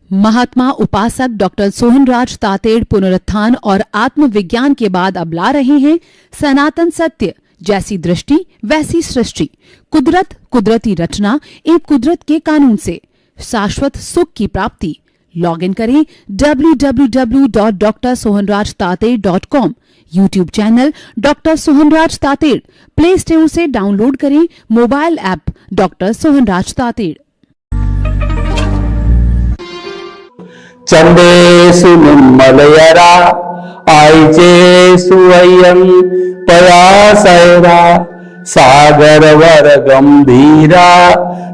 महात्मा उपासक डॉक्टर सोहनराज तातेड़ पुनरुत्थान और आत्मविज्ञान के बाद अब ला रहे हैं सनातन सत्य, जैसी दृष्टि वैसी सृष्टि, कुदरत, कुदरती रचना एक कुदरत के कानून से शाश्वत सुख की प्राप्ति। लॉग इन करें www.drsohanrajtated.com, YouTube channel doctor Sohanraj Tated, Play Store से डाउनलोड करें mobile app doctor Sohanraj Tated. चंदेषु निर्मलयरा आयचेषु अयं पयासैरा सागरवर गंभीरा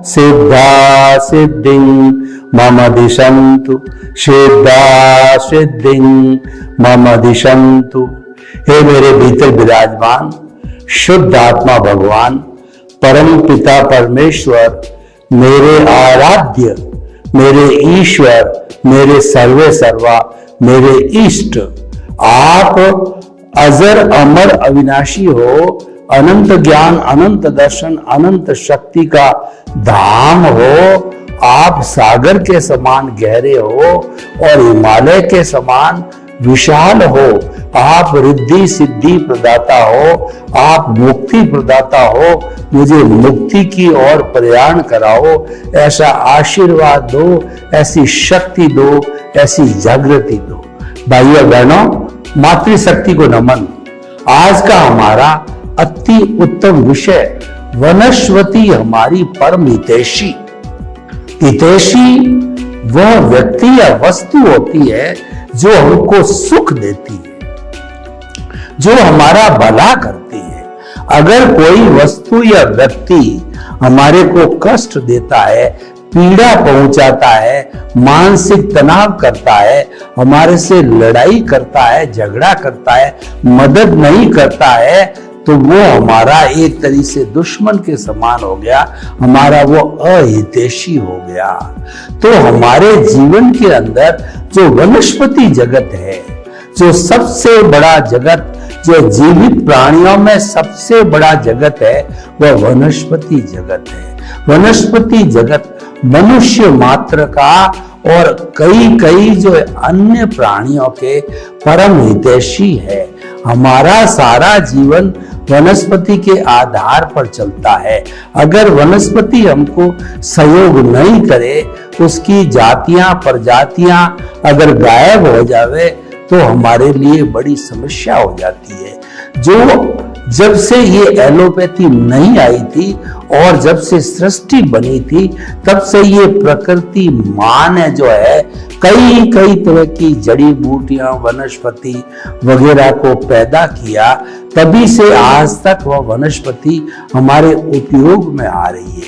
सिद्धा सिद्धिं मम दिशन्तु सिद्धा सिद्धिं मम दिशन्तु। हे मेरे भीतर विराजमान शुद्ध आत्मा भगवान परम पिता परमेश्वर, मेरे आराध्य, मेरे ईश्वर, मेरे सर्वे सर्वा, मेरे इष्ट, आप अजर अमर अविनाशी हो, अनंत ज्ञान, अनंत दर्शन, अनंत शक्ति का धाम हो। आप सागर के समान गहरे हो और हिमालय के समान विशाल हो। आप रिद्धि सिद्धि प्रदाता हो, आप मुक्ति प्रदाता हो। मुझे मुक्ति की ओर प्रयाण कराओ, ऐसा आशीर्वाद दो, ऐसी शक्ति दो, ऐसी जागृति दो। भाइयों बहनों, मातृशक्ति को नमन। आज का हमारा अति उत्तम विषय वनस्पति हमारी परम हितैषी। हितैषी वह व्यक्ति या वस्तु होती है जो हमको सुख देती है, जो हमारा भला करती है। अगर कोई वस्तु या व्यक्ति हमारे को कष्ट देता है, पीड़ा पहुंचाता है, मानसिक तनाव करता है, हमारे से लड़ाई करता है, झगड़ा करता है, मदद नहीं करता है, तो वो हमारा एक तरीके से दुश्मन के समान हो गया, हमारा वो अहितैषी हो गया। तो हमारे जीवन के अंदर जो वनस्पति जगत है, जो सबसे बड़ा जगत, जो जीवित प्राणियों में सबसे बड़ा जगत है, वह वनस्पति जगत है। वनस्पति जगत मनुष्य मात्र का और कई जो अन्य प्राणियों के परम हितैषी है। हमारा सारा जीवन वनस्पति के आधार पर चलता है। अगर वनस्पति हमको सहयोग नहीं करे, उसकी जातियां प्रजातियां अगर गायब हो जावे, तो हमारे लिए बड़ी समस्या हो जाती है। जब से ये एलोपैथी नहीं आई थी और जब से सृष्टि बनी थी, तब से ये प्रकृति मां ने जो है कई तरह की जड़ी बूटियां, वनस्पति वगैरह को पैदा किया। तभी से आज तक वह वनस्पति हमारे उपयोग में आ रही है।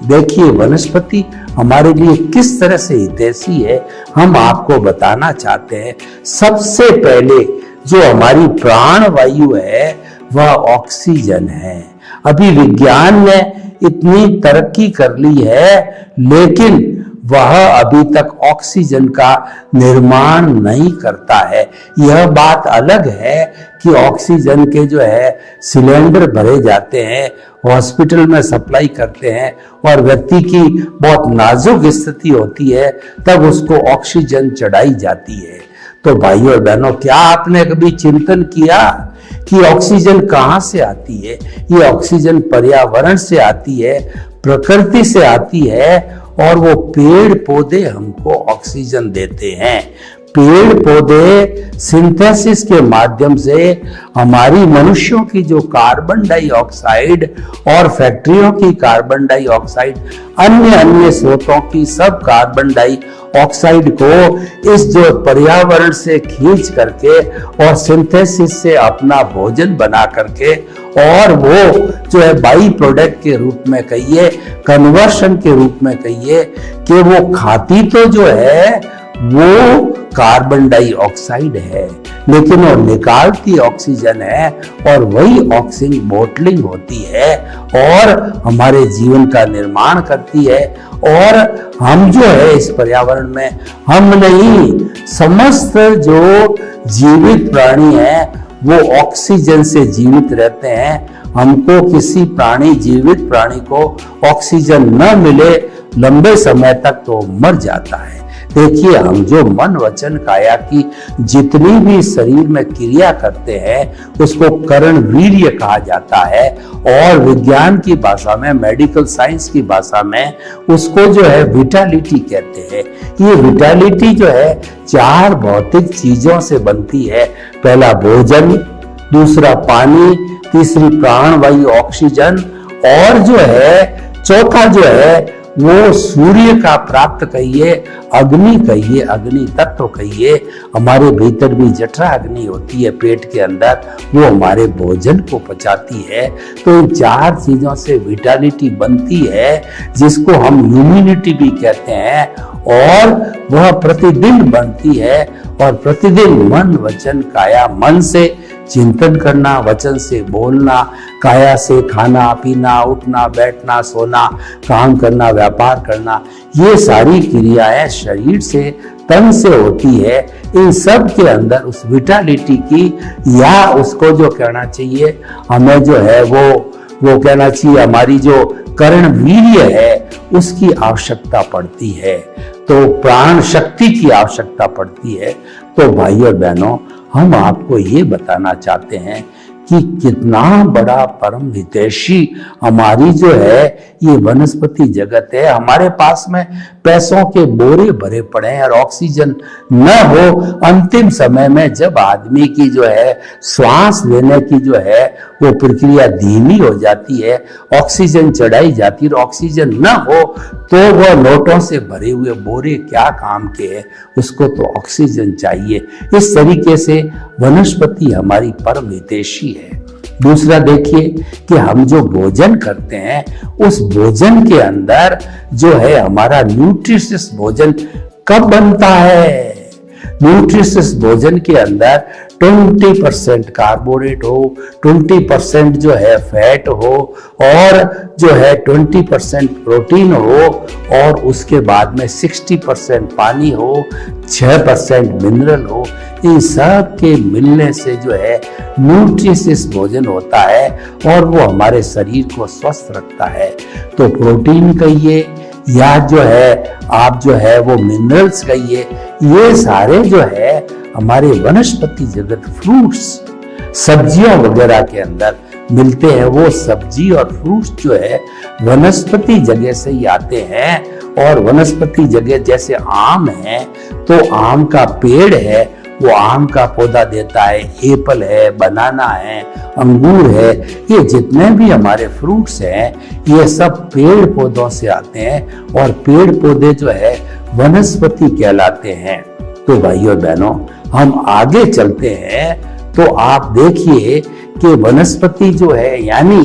देखिए वनस्पति हमारे लिए किस तरह से हितैषी है, हम आपको बताना चाहते हैं। सबसे पहले जो हमारी प्राण वायु है वह ऑक्सीजन है। अभी विज्ञान ने इतनी तरक्की कर ली है, लेकिन वह अभी तक ऑक्सीजन का निर्माण नहीं करता है। यह बात अलग है कि ऑक्सीजन के जो है सिलेंडर भरे जाते हैं, हॉस्पिटल में सप्लाई करते हैं, और व्यक्ति की बहुत नाजुक स्थिति होती है, तब उसको ऑक्सीजन चढ़ाई जाती है। तो भाइयों और बहनों, क्या आपने कभी चिंतन किया कि ऑक्सीजन कहां से आती है? ये ऑक्सीजन पर्यावरण से आती है, प्रकृति से आती है, और वो पेड़ पौधे हमको ऑक्सीजन देते हैं। पेड़ पौधे सिंथेसिस के माध्यम से हमारी मनुष्यों की जो कार्बन डाइऑक्साइड और फैक्ट्रियों की कार्बन डाइऑक्साइड, अन्य स्रोतों की सब कार्बन डाइऑक्साइड को इस जो पर्यावरण से खींच करके और सिंथेसिस से अपना भोजन बना करके, और वो जो है बाई प्रोडक्ट के रूप में कहिए, कन्वर्शन के रूप में कहिए, कि वो खाती तो जो है वो कार्बन डाइऑक्साइड है, लेकिन वो निकालती ऑक्सीजन है, और वही ऑक्सीजन बोटलिंग होती है और हमारे जीवन का निर्माण करती है। और हम जो है इस पर्यावरण में, हम नहीं, समस्त जो जीवित प्राणी हैं वो ऑक्सीजन से जीवित रहते हैं। हमको किसी जीवित प्राणी को ऑक्सीजन न मिले लंबे समय तक तो मर जाता है। देखिए, हम जो मन वचन काया की जितनी भी शरीर में क्रिया करते हैं उसको करण वीर्य कहा जाता है, और विज्ञान की भाषा में, मेडिकल साइंस की भाषा में उसको जो है विटालिटी कहते हैं। ये विटालिटी जो है 4 भौतिक चीजों से बनती है। पहला भोजन, दूसरा पानी, तीसरी प्राणवायु ऑक्सीजन, और जो है चौथा जो है वो सूर्य का प्राप्त कहिए, अग्नि कहिए, अग्नि तत्व कहिए। हमारे भीतर भी जठरा अग्नि होती है पेट के अंदर, वो हमारे भोजन को पचाती है। तो इन 4 चीजों से विटालिटी बनती है, जिसको हम ह्यूमिनिटी भी कहते हैं, और वह प्रतिदिन बनती है। और प्रतिदिन मन वचन काया, मन से चिंतन करना, वचन से बोलना, काया से खाना पीना, उठना बैठना, सोना, काम करना, व्यापार करना, ये सारी क्रियाएं शरीर से, तन से होती है। इन सब के अंदर उस विटालिटी की, या उसको जो कहना चाहिए हमें जो है वो कहना चाहिए हमारी जो कर्ण वीर्य है उसकी आवश्यकता पड़ती है, तो प्राण शक्ति की आवश्यकता पड़ती है। तो भाइयों और बहनों, हम आपको ये बताना चाहते हैं कि कितना बड़ा परम हितैषी हमारी जो है ये वनस्पति जगत है। हमारे पास में पैसों के बोरे भरे पड़े हैं और ऑक्सीजन न हो, अंतिम समय में जब आदमी की जो है श्वास लेने की जो है वो प्रक्रिया धीमी हो जाती है, ऑक्सीजन चढ़ाई जाती है, ऑक्सीजन न हो तो वह नोटों से भरे हुए बोरे क्या काम के हैं, उसको तो ऑक्सीजन चाहिए। इस तरीके से वनस्पति हमारी परम हितैषी है। दूसरा देखिए कि हम जो भोजन करते हैं उस भोजन के अंदर जो है हमारा न्यूट्रिशियस भोजन कब बनता है। न्यूट्रिशियस भोजन के अंदर 20% कार्बोरेट हो, 20% जो है फैट हो, और जो है 20% प्रोटीन हो, और उसके बाद में 60% पानी हो, 6% मिनरल हो। इन सब के मिलने से जो है न्यूट्रिशियस भोजन होता है और वो हमारे शरीर को स्वस्थ रखता है। तो प्रोटीन कहिए या जो है आप जो है वो मिनरल्स कहिए, ये सारे जो है हमारे वनस्पति जगत, फ्रूट्स, सब्जियां वगैरह के अंदर मिलते हैं। वो सब्जी और फ्रूट्स जो है वनस्पति जगह से ही आते हैं। और वनस्पति जगह जैसे आम है तो आम का पेड़ है, वो आम का पौधा देता है, एप्पल है, बनाना है, अंगूर है, ये जितने भी हमारे फ्रूट्स हैं ये सब पेड़ पौधों से आते हैं, और पेड़ पौधे जो है वनस्पति कहलाते हैं। तो भाइयों बहनों, हम आगे चलते हैं तो आप देखिए कि वनस्पति जो है यानी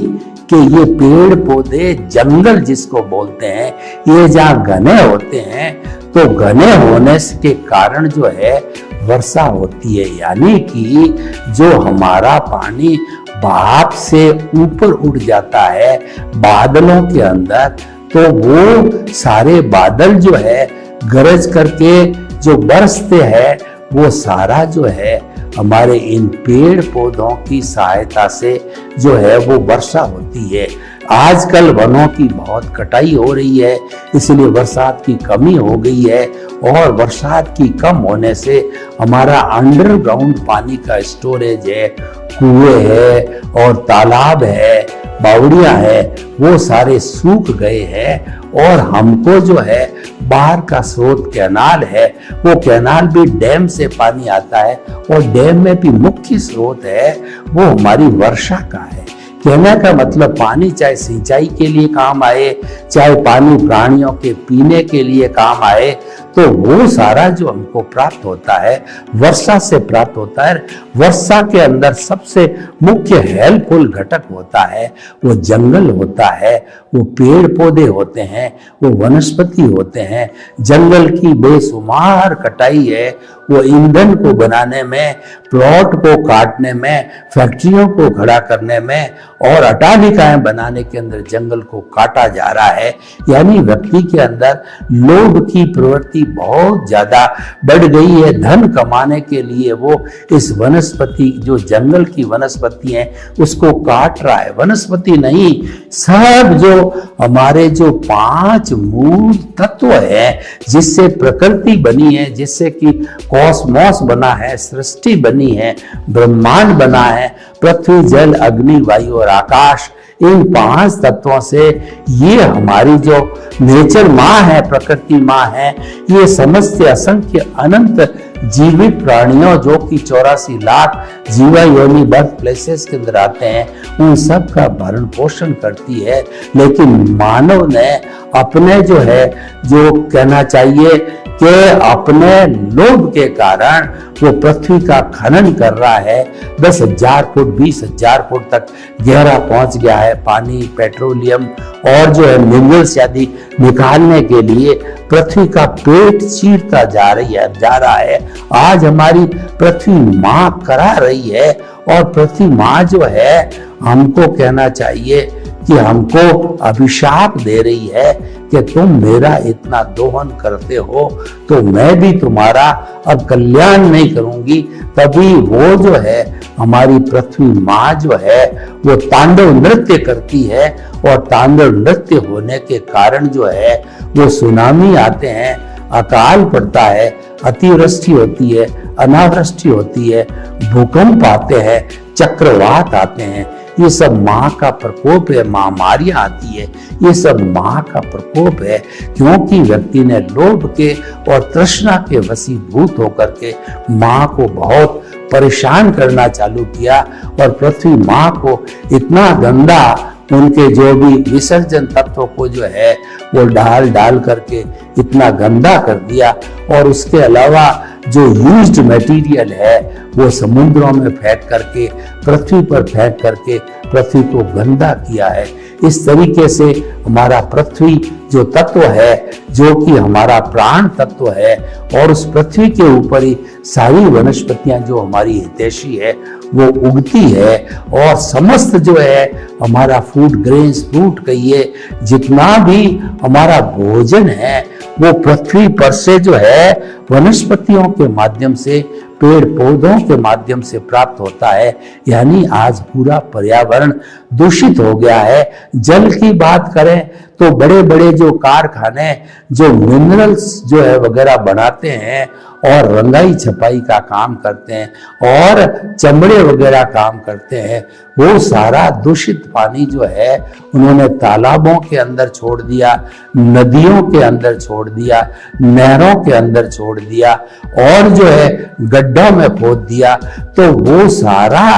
कि ये पेड़ पौधे, जंगल जिसको बोलते हैं, ये जहाँ घने होते हैं तो घने होने के कारण जो है वर्षा होती है, यानी कि जो हमारा पानी भाप से ऊपर उड़ जाता है बादलों के अंदर, तो वो सारे बादल जो है गरज करके जो बरसते हैं वो सारा जो है हमारे इन पेड़ पौधों की सहायता से जो है वो वर्षा होती है। आजकल वनों की बहुत कटाई हो रही है, इसलिए बरसात की कमी हो गई है, और बरसात की कम होने से हमारा अंडरग्राउंड पानी का स्टोरेज है, कुएं है और तालाब है, बावड़ियां है, वो सारे सूख गए हैं। और हमको जो है बाहर का स्रोत कैनाल है, वो कैनाल भी डैम से पानी आता है, और डैम में भी मुख्य स्रोत है वो हमारी वर्षा का है। कहने का मतलब पानी चाहे सिंचाई के लिए काम आए, चाहे पानी प्राणियों के पीने के लिए काम आए, तो वो सारा जो हमको प्राप्त होता है वर्षा से प्राप्त होता है। वर्षा के अंदर सबसे मुख्य हेल्पफुल घटक होता है वो जंगल होता है, वो पेड़ पौधे होते हैं, वो वनस्पति होते हैं। जंगल की बेशुमार कटाई है, वो ईंधन को बनाने में, प्लॉट को काटने में, फैक्ट्रियों को खड़ा करने में और अट्टालिकाएं बनाने के अंदर जंगल को काटा जा रहा है। यानी व्यक्ति के अंदर लोभ की प्रवृत्ति बहुत ज्यादा बढ़ गई है। धन कमाने के लिए वो इस वनस्पति, जो जंगल की वनस्पति है, उसको काट रहा है। वनस्पति नहीं, सब जो हमारे जो 5 मूल तत्व है जिससे प्रकृति बनी है, जिससे कि कॉस्मोस बना है, सृष्टि बनी है, ब्रह्मांड बना है, पृथ्वी, जल, अग्नि, वायु और आकाश, इन 5 तत्वों से ये हमारी जो नेचर माँ है, प्रकृति माँ है, ये समस्त असंख्य अनंत जीवित प्राणियों जो कि 84 लाख जीवा योनि बर्थ प्लेसेस के अंदर आते हैं, उन सब का भरण पोषण करती है। लेकिन मानव ने अपने जो है, जो कहना चाहिए कि अपने लोभ के कारण वो पृथ्वी का खनन कर रहा है। 10,000 फुट 20,000 फुट तक गहरा पहुंच गया है। पानी, पेट्रोलियम और जो है मिनरल्स आदि निकालने के लिए पृथ्वी का पेट चीरता जा रहा है। आज हमारी पृथ्वी माँ करा रही है और पृथ्वी माँ जो है हमको कहना चाहिए कि हमको अभिशाप दे रही है कि तुम मेरा इतना दोहन करते हो तो मैं भी तुम्हारा अब कल्याण नहीं करूंगी। तभी वो जो है हमारी पृथ्वी माँ जो है वो तांडव नृत्य करती है और तांडव नृत्य होने के कारण जो है वो सुनामी आते हैं, अकाल पड़ता है, अतिवृष्टि होती है, अनावृष्टि होती है, भूकंप आते हैं, चक्रवात आते हैं। ये सब माँ का प्रकोप है, महामारियां आती है, ये सब माँ का प्रकोप है। क्योंकि व्यक्ति ने लोभ के और तृष्णा के वशीभूत होकर के माँ को बहुत परेशान करना चालू किया और पृथ्वी माँ को इतना गंदा, उनके जो भी विसर्जन तत्वों को जो है वो डाल करके इतना गंदा कर दिया। और उसके अलावा जो यूज्ड मटेरियल है वो समुद्रों में फेंक करके, पृथ्वी पर फेंक करके पृथ्वी को गंदा किया है। इस तरीके से हमारा पृथ्वी जो तत्व है, जो कि हमारा प्राण तत्व है, और उस पृथ्वी के ऊपर ही सारी वनस्पतियां जो हमारी हितैषी है वो उगती है। और समस्त जो है हमारा फूड ग्रेन्स, फ्रूट कहिए, जितना भी हमारा भोजन है वो पृथ्वी पर से जो है वनस्पतियों के माध्यम से, पेड़ पौधों के माध्यम से प्राप्त होता है। यानी आज पूरा पर्यावरण दूषित हो गया है। जल की बात करें तो बड़े बड़े जो कारखाने जो मिनरल्स जो है वगैरह बनाते हैं और रंगाई छपाई का काम करते हैं और चमड़े वगैरह काम करते हैं, वो सारा दूषित पानी जो है उन्होंने तालाबों के अंदर छोड़ दिया, नदियों के अंदर छोड़ दिया, नहरों के अंदर छोड़ दिया और जो है गड्ढों में खोद दिया। तो वो सारा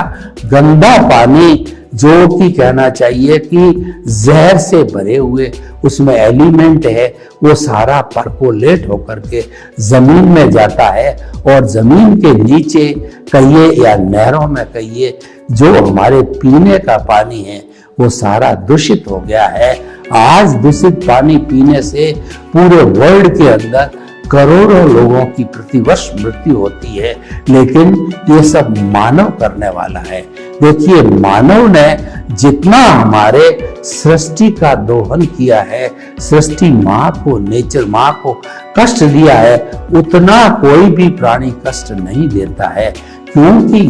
गंदा पानी जो कि कहना चाहिए कि जहर से भरे हुए उसमें एलिमेंट है, वो सारा परकोलेट होकर के जमीन में जाता है और जमीन के नीचे कहिए या नहरों में कहिए जो हमारे पीने का पानी है वो सारा दूषित हो गया है। आज दूषित पानी पीने से पूरे वर्ल्ड के अंदर करोड़ों लोगों की प्रतिवर्ष मृत्यु होती है। लेकिन ये सब मानव करने वाला है। देखिए, मानव ने जितना हमारे सृष्टि का दोहन किया है, सृष्टि माँ को, नेचर माँ को कष्ट दिया है, उतना कोई भी प्राणी कष्ट नहीं देता है। क्योंकि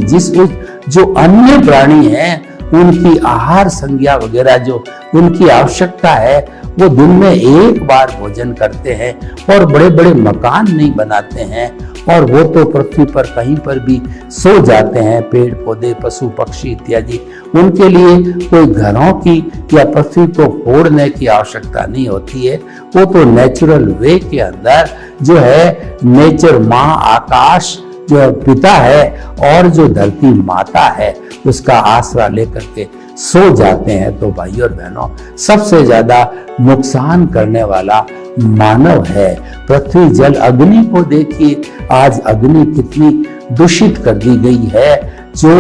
जो अन्य प्राणी हैं उनकी आहार संज्ञा वगैरह जो उनकी आवश्यकता है वो दिन में एक बार भोजन करते हैं और बड़े बड़े मकान नहीं बनाते हैं, और वो तो पृथ्वी पर कहीं पर भी सो जाते हैं। पेड़ पौधे, पशु पक्षी इत्यादि, उनके लिए कोई घरों की या पृथ्वी को फोड़ने की आवश्यकता नहीं होती है। वो तो नेचुरल वे के अंदर जो है नेचर माँ, आकाश जो पिता है और जो धरती माता है उसका आसरा लेकर के सो जाते हैं। तो भाई और बहनों, सबसे ज्यादा नुकसान करने वाला मानव है। पृथ्वी, जल, अग्नि को देखिए, आज अग्नि कितनी दूषित कर दी गई है। जो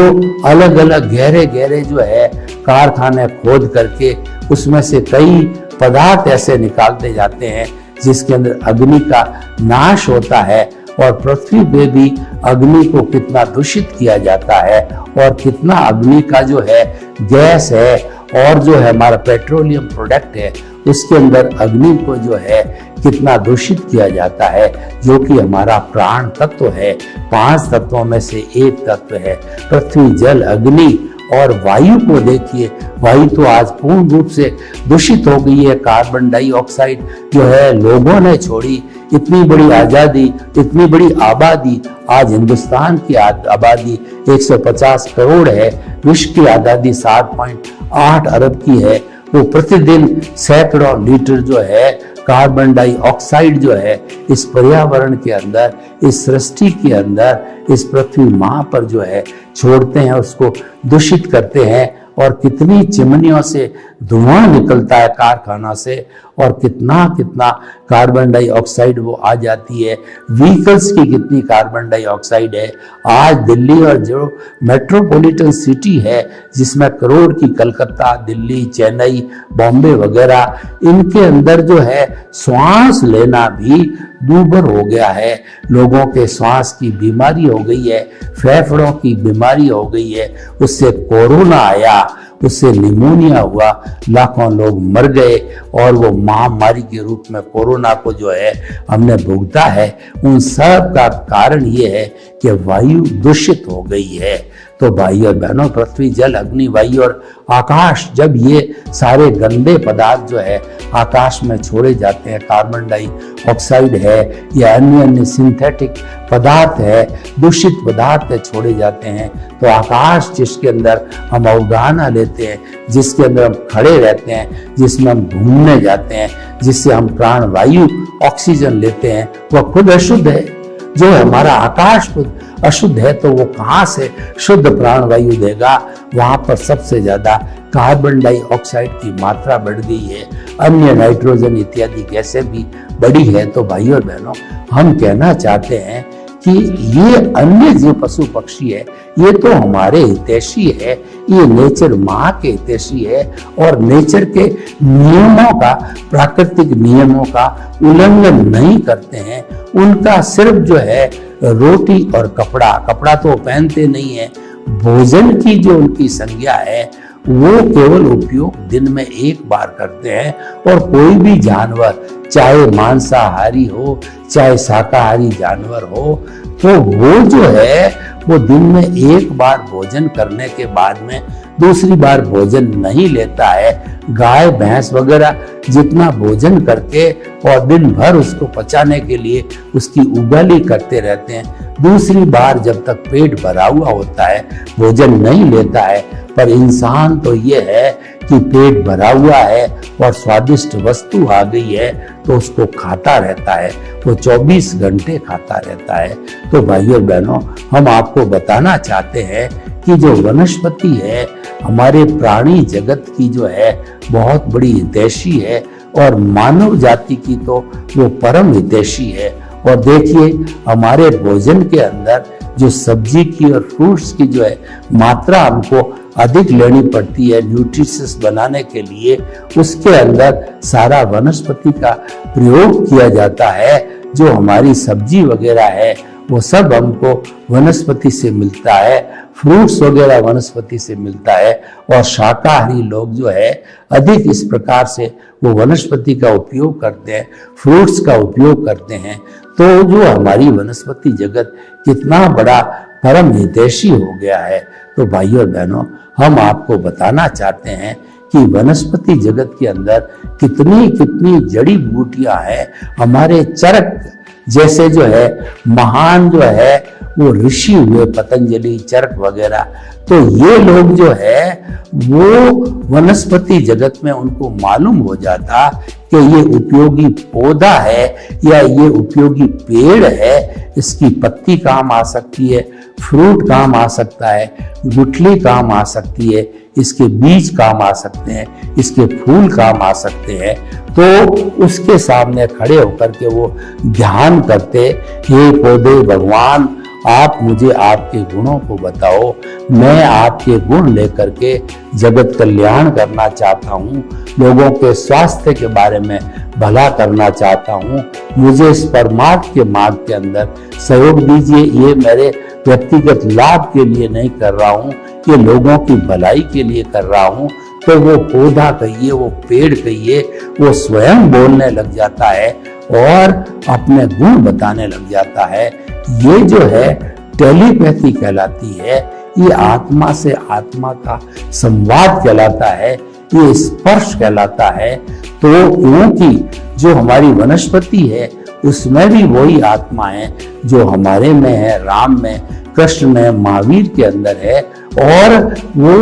अलग अलग गहरे गहरे जो है कारखाने खोद करके उसमें से कई पदार्थ ऐसे निकालते जाते हैं जिसके अंदर अग्नि का नाश होता है और पृथ्वी पे भी अग्नि को कितना दूषित किया जाता है और कितना अग्नि का जो है गैस है और जो है हमारा पेट्रोलियम प्रोडक्ट है उसके अंदर अग्नि को जो है कितना दूषित किया जाता है, जो कि हमारा प्राण तत्व है। 5 तत्वों में से एक तत्व है। पृथ्वी, जल, अग्नि और वायु को देखिए, वायु तो आज पूर्ण रूप से दूषित हो गई है। कार्बन डाइऑक्साइड जो है लोगों ने छोड़ी। इतनी बड़ी आजादी, इतनी बड़ी आबादी, आज हिंदुस्तान की आबादी 150 करोड़ है, विश्व की आबादी 7.8 अरब की है। वो प्रतिदिन सैकड़ों लीटर जो है कार्बन डाइऑक्साइड जो है इस पर्यावरण के अंदर, इस सृष्टि के अंदर, इस पृथ्वी माँ पर जो है छोड़ते हैं, उसको दूषित करते हैं। और कितनी चिमनियों से धुआं निकलता है कारखाना से, और कितना कितना कार्बन डाइऑक्साइड वो आ जाती है। व्हीकल्स की कितनी कार्बन डाइऑक्साइड है। आज दिल्ली और जो मेट्रोपॉलिटन सिटी है जिसमें करोड़ की, कलकत्ता, दिल्ली, चेन्नई, बॉम्बे वगैरह, इनके अंदर जो है श्वास लेना भी दूभर हो गया है। लोगों के श्वास की बीमारी हो गई है, फेफड़ों की बीमारी हो गई है। उससे कोरोना आया, उससे निमोनिया हुआ, लाखों लोग मर गए और वो महामारी के रूप में कोरोना को जो है हमने भुगता है। उन सब का कारण ये है कि वायु दूषित हो गई है। तो भाई और बहनों, पृथ्वी, जल, अग्नि, वायु और आकाश, जब ये सारे गंदे पदार्थ जो है आकाश में छोड़े जाते हैं, कार्बन डाइऑक्साइड है या अन्य अन्य सिंथेटिक पदार्थ है, दूषित पदार्थ छोड़े जाते हैं, तो आकाश जिसके अंदर हम अवगाहना लेते हैं, जिसके अंदर हम खड़े रहते हैं, जिसमें हम घूमने जाते हैं, जिससे हम प्राण वायु ऑक्सीजन लेते हैं, वह खुद अशुद्ध है। जो हमारा आकाश खुद अशुद्ध है तो वो कहाँ से शुद्ध प्राण वायु देगा। वहां पर सबसे ज्यादा कार्बन डाइऑक्साइड की मात्रा बढ़ गई है, अन्य नाइट्रोजन इत्यादि गैसें भी बढ़ी है। तो भाइयों और बहनों, हम कहना चाहते हैं कि ये अन्य जो पशु पक्षी है ये तो हमारे हितैषी है, ये नेचर माँ के हितैषी है और नेचर के नियमों का, प्राकृतिक नियमों का उल्लंघन नहीं करते हैं। उनका सिर्फ जो है रोटी और कपड़ा तो पहनते नहीं है। भोजन की जो उनकी संज्ञा है वो केवल उपयोग दिन में एक बार करते हैं। और कोई भी जानवर, चाहे मांसाहारी हो चाहे शाकाहारी जानवर हो, तो वो जो है वो दिन में एक बार भोजन करने के बाद में दूसरी बार भोजन नहीं लेता है। गाय, भैंस वगैरह जितना भोजन करके और दिन भर उसको पचाने के लिए उसकी उगाली करते रहते हैं, दूसरी बार जब तक पेट भरा हुआ होता है भोजन नहीं लेता है। पर इंसान तो ये है कि पेट भरा हुआ है और स्वादिष्ट वस्तु आ गई है तो उसको खाता रहता है, वो 24 घंटे खाता रहता है। तो भाइयों बहनों, हम आपको बताना चाहते हैं कि जो वनस्पति है हमारे प्राणी जगत की जो है बहुत बड़ी हितैषी है और मानव जाति की तो वो परम हितैषी है। और देखिए, हमारे भोजन के अंदर जो सब्जी की और फ्रूट्स की जो है मात्रा हमको अधिक लेनी पड़ती है न्यूट्रिशंस बनाने के लिए, उसके अंदर सारा वनस्पति का प्रयोग किया जाता है। जो हमारी सब्जी वगैरह है वो सब हमको वनस्पति से मिलता है, फ्रूट्स वगैरह वनस्पति से मिलता है। और शाकाहारी लोग जो है अधिक इस प्रकार से वो वनस्पति का उपयोग करते हैं, फ्रूट्स का उपयोग करते हैं। तो जो हमारी वनस्पति जगत कितना बड़ा परम हितैषी हो गया है। तो भाइयों और बहनों, हम आपको बताना चाहते हैं कि वनस्पति जगत के अंदर कितनी कितनी जड़ी बूटियां हैं। हमारे चरक जैसे जो है महान जो है वो ऋषि हुए, पतंजलि, चरक वगैरह, तो ये लोग जो है वो वनस्पति जगत में उनको मालूम हो जाता कि ये उपयोगी पौधा है या ये उपयोगी पेड़ है, इसकी पत्ती काम आ सकती है, फ्रूट काम आ सकता है, गुठली काम आ सकती है, इसके बीज काम आ सकते हैं, इसके फूल काम आ सकते हैं। तो उसके सामने खड़े होकर के वो ध्यान करते, हे पौधे भगवान, आप मुझे आपके गुणों को बताओ, मैं आपके गुण लेकर के जगत कल्याण करना चाहता हूँ, लोगों के स्वास्थ्य के बारे में भला करना चाहता हूँ, मुझे इस परमार्थ के मार्ग के अंदर सहयोग दीजिए। ये मेरे व्यक्तिगत लाभ के लिए नहीं कर रहा हूँ, ये लोगों की भलाई के लिए कर रहा हूँ। तो वो पौधा कहिए, वो पेड़ कहिए, वो स्वयं बोलने लग जाता है और अपने गुण बताने लग जाता है। ये जो है टेलीपैथी कहलाती है, ये आत्मा से आत्मा का संवाद कहलाता है, ये स्पर्श कहलाता है। तो क्योंकि जो हमारी वनस्पति है उसमें भी वही आत्मा है जो हमारे में है, राम में, कृष्ण में, महावीर के अंदर है। और वो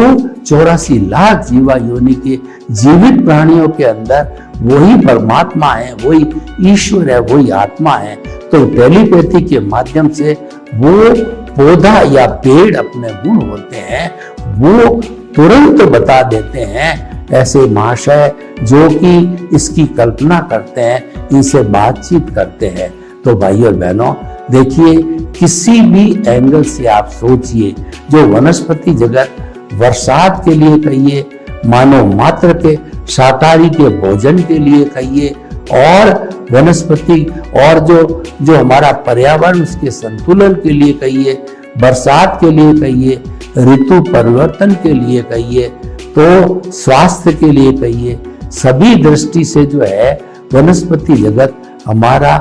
84 लाख जीवा योनि के जीवित प्राणियों के अंदर वही परमात्मा है, वही ईश्वर है, वही आत्मा है। तो टेलीपैथी के माध्यम से वो पौधा या पेड़ अपने गुण होते हैं वो तुरंत बता देते हैं। ऐसे महाशय जो कि इसकी कल्पना करते हैं, इनसे बातचीत करते हैं। तो भाइयों और बहनों, देखिए किसी भी एंगल से आप सोचिए, जो वनस्पति जगत बरसात के लिए कहिए, मानव मात्र के शाकाहारी के भोजन के लिए कहिए, और वनस्पति और जो हमारा पर्यावरण उसके संतुलन के लिए कहिए, बरसात के लिए कहिए, ऋतु परिवर्तन के लिए कहिए, तो स्वास्थ्य के लिए कहिए, सभी दृष्टि से जो है वनस्पति जगत हमारा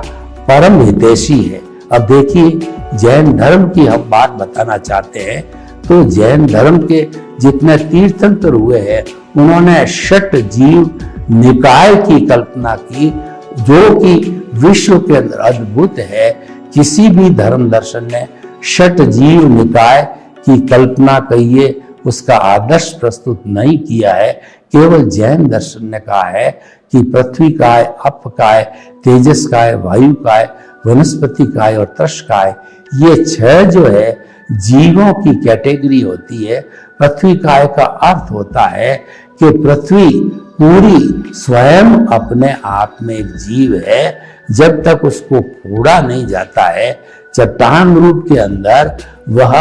परम हितैषी है। अब देखिए जैन धर्म की हम बात बताना चाहते हैं, तो जैन धर्म के जितने तीर्थंकर हुए हैं उन्होंने षट जीव निकाय की कल्पना की, जो कि विश्व के अंदर अद्भुत है। किसी भी धर्म दर्शन ने षट जीव निकाय की कल्पना कहिए उसका आदर्श प्रस्तुत नहीं किया है। केवल जैन दर्शन ने कहा है कि पृथ्वी काय, अप काय, तेजस काय, वायु काय, वनस्पति काय और तृष काय, ये 6 जो है जीवों की कैटेगरी होती है। पृथ्वी काय का अर्थ होता है कि पृथ्वी पूरी स्वयं अपने आप में एक जीव है। जब तक उसको फोड़ा नहीं जाता है चट्टान रूप के अंदर, वह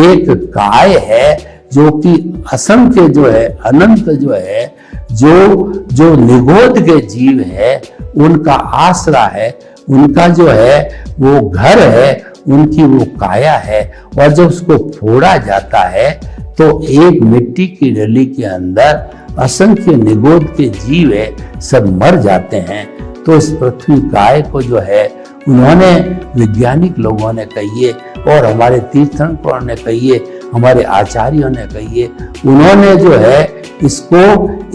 एक काय है जो कि असंख्य जो है, अनंत जो है, जो निगोद के जीव है उनका आसरा है, उनका जो है वो घर है, उनकी वो काया है। और जब उसको फोड़ा जाता है तो एक मिट्टी की डली के अंदर असंख्य निगोद के जीव है, सब मर जाते हैं। तो इस पृथ्वी काय को जो है उन्होंने, वैज्ञानिक लोगों ने कहिए और हमारे तीर्थंकरों ने कहिए, हमारे आचार्यों ने कहिए, उन्होंने जो है इसको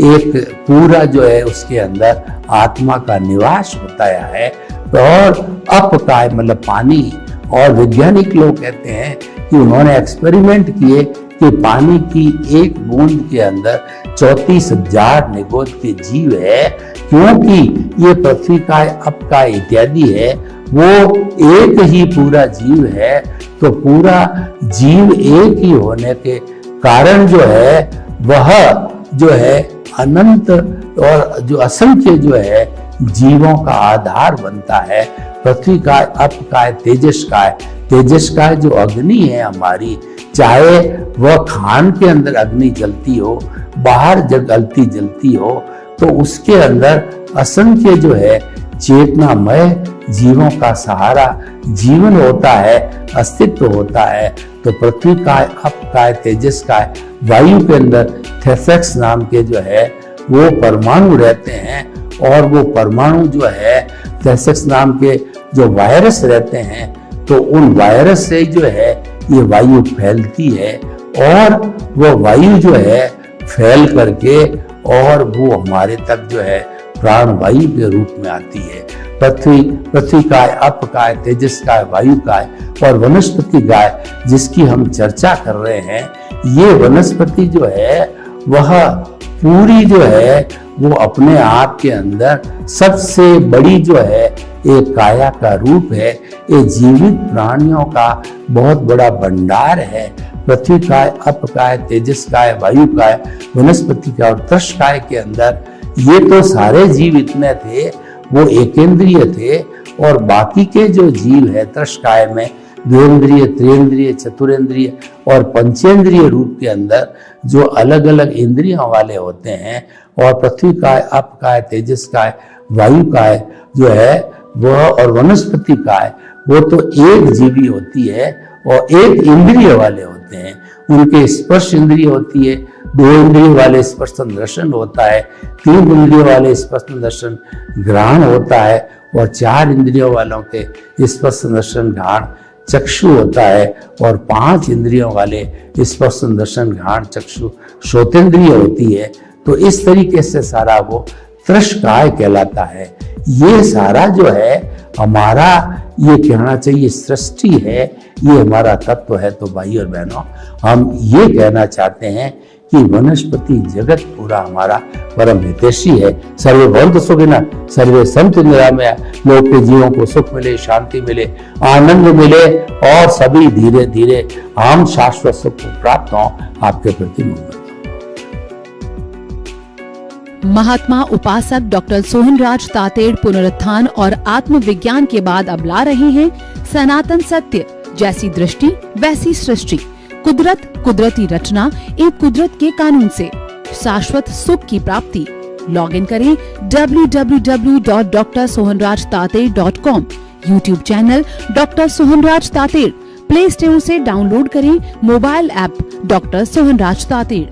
एक पूरा जो है उसके अंदर आत्मा का निवास बताया है। और अपकाय मतलब पानी, और वैज्ञानिक लोग कहते हैं कि उन्होंने एक्सपेरिमेंट किए कि पानी की एक बूंद के अंदर 34,000 निगोद के जीव है। क्योंकि ये पृथ्वी काय, अपकाय इत्यादि है, वो एक ही पूरा जीव है। तो पूरा जीव एक ही होने के कारण जो है वह जो है अनंत और जो असंख्य जो है जीवों का आधार बनता है। पृथ्वी काय, अप काय, तेजस काय। तेजस काय जो अग्नि है हमारी, चाहे वह खान के अंदर अग्नि जलती हो, बाहर जलती हो, तो उसके अंदर असंख्य जो है चेतनामय जीवों का सहारा जीवन होता है, अस्तित्व होता है। तो पृथ्वी काय, अप काय, तेजस काय, वायु के अंदर थेफेक्स नाम के जो है वो परमाणु रहते हैं, और वो परमाणु जो है थेफेक्स नाम के जो वायरस रहते हैं, तो उन वायरस से जो है ये वायु फैलती है, और वो वायु जो है फैल करके और वो हमारे तक जो है प्राण वायु के रूप में आती है। पृथ्वी काय, अप काय, तेजस काय, वायु काय और वनस्पति काय जिसकी हम चर्चा कर रहे हैं, ये वनस्पति जो है वह पूरी जो है वो अपने आप के अंदर सबसे बड़ी जो है एक काया का रूप है। ये जीवित प्राणियों का बहुत बड़ा भंडार है। पृथ्वी काय, अप काय, तेजस काय, वायु काय, वनस्पति काय और तृष काय के अंदर ये तो सारे जीव इतने थे, वो एकेंद्रिय थे, और बाकी के जो जीव है तृष काय में द्विंद्रिय, त्रिंद्रिय, चतुरेंद्रिय और पंचेंद्रिय रूप के अंदर जो अलग अलग इंद्रियों वाले होते हैं, और पृथ्वी काय, अप काय, तेजस काय, वायु काय जो है वह और वनस्पति काय वो तो एक जीवी होती है और एक इंद्रिय वाले होते हैं। उनके स्पर्श इंद्रिय होती है, 2 इंद्रिय वाले स्पर्श दर्शन होता है, 3 इंद्रिय वाले स्पर्श दर्शन घ्राण होता है और 4 इंद्रियों वालों के स्पर्श दर्शन घ्राण चक्षु होता है और 5 इंद्रियों वाले स्पर्श दर्शन घ्राण चक्षु श्रोतेंद्रिय होती है। तो इस तरीके से सारा वो तृष्काय कहलाता है। ये सारा जो है हमारा ये कहना चाहिए सृष्टि है, ये हमारा तत्व है। तो भाई और बहनों, हम ये कहना चाहते हैं कि वनस्पति जगत पूरा हमारा परम हितैषी है। सर्वे भवन्तु सुखिनः, सर्वे सन्तु निरामया। लोग के जीवों को सुख मिले, शांति मिले, आनंद मिले और सभी धीरे धीरे हम शाश्वत सुख को प्राप्त हों। आपके प्रति मंगल। महात्मा उपासक डॉक्टर सोहनराज तातेड़ पुनरुत्थान और आत्मविज्ञान के बाद अब ला रहे हैं सनातन सत्य, जैसी दृष्टि वैसी सृष्टि, कुदरत, कुदरती रचना, एक कुदरत के कानून से शाश्वत सुख की प्राप्ति। लॉग इन करें www.drsohanrajtated.com, YouTube channel doctor Sohanraj Tated, Play Store से डाउनलोड करें mobile app doctor Sohanraj Tated.